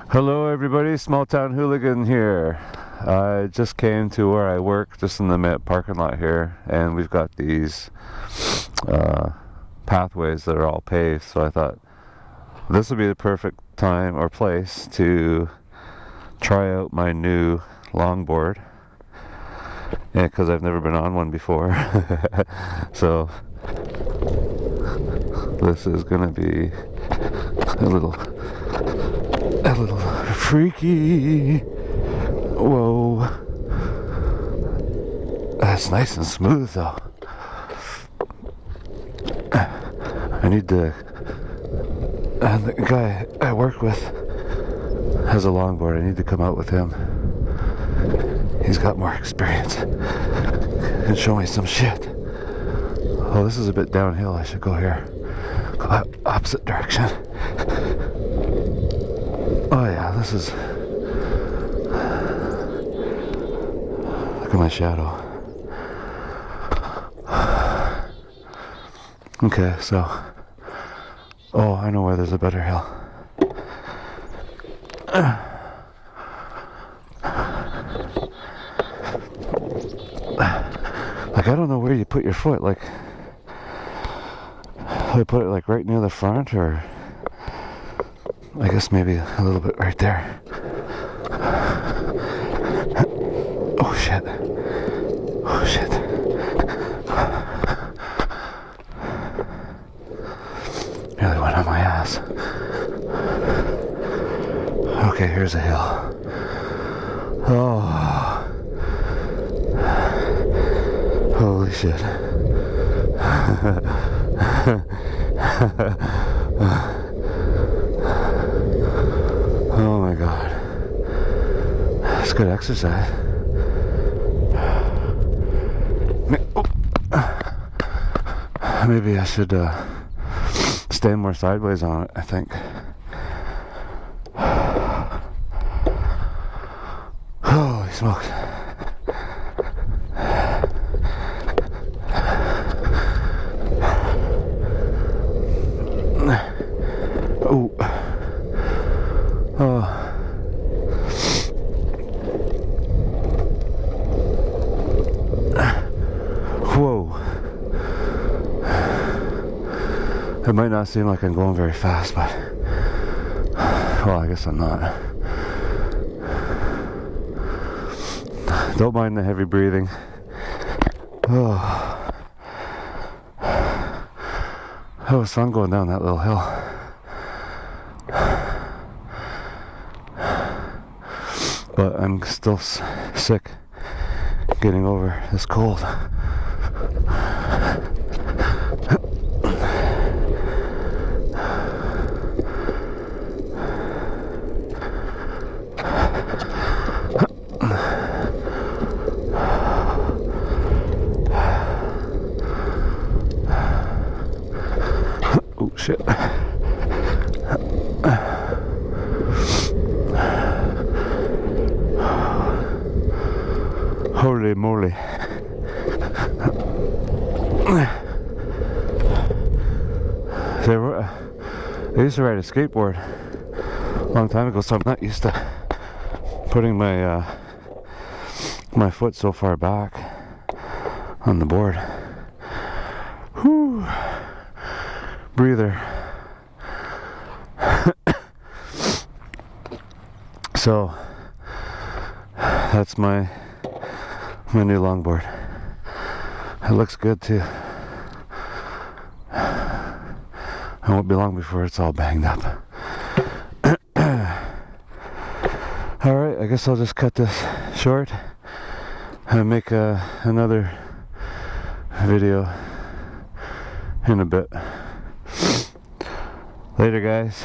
Hello everybody, Small Town Hooligan here. I just came to where I work, just in the parking lot here, and we've got these pathways that are all paved, so I thought this would be the perfect time or place to try out my new longboard, because I've never been on one before. So this is gonna be a little freaky. Whoa, that's nice and smooth though. I need to, and the guy I work with has a longboard. I need to come out with him. He's got more experience and show me some shit. Oh, this is a bit downhill. I should go here. Go opposite direction. Oh yeah, this is... Look at my shadow. Okay, so... Oh, I know where there's a better hill. Like, I don't know where you put your foot. Like, do I put it like right near the front, or... I guess maybe a little bit right there. Oh shit. Oh shit. Nearly went on my ass. Okay, here's a hill. Oh. Holy shit. Oh my god. That's good exercise. Maybe I should stand more sideways on it, I think. Holy smokes. Oh. Oh. Whoa. It might not seem like I'm going very fast, but... Well, I guess I'm not. Don't mind the heavy breathing. Oh. That was fun going down that little hill. But I'm still sick getting over this cold. Oh shit. Holy moly. I used to ride a skateboard a long time ago, so I'm not used to putting my my foot so far back on the board. Whew. Breather. So that's my new longboard. It looks good too. It won't be long before it's all banged up. Alright, I guess I'll just cut this short and make another video in a bit. Later, guys.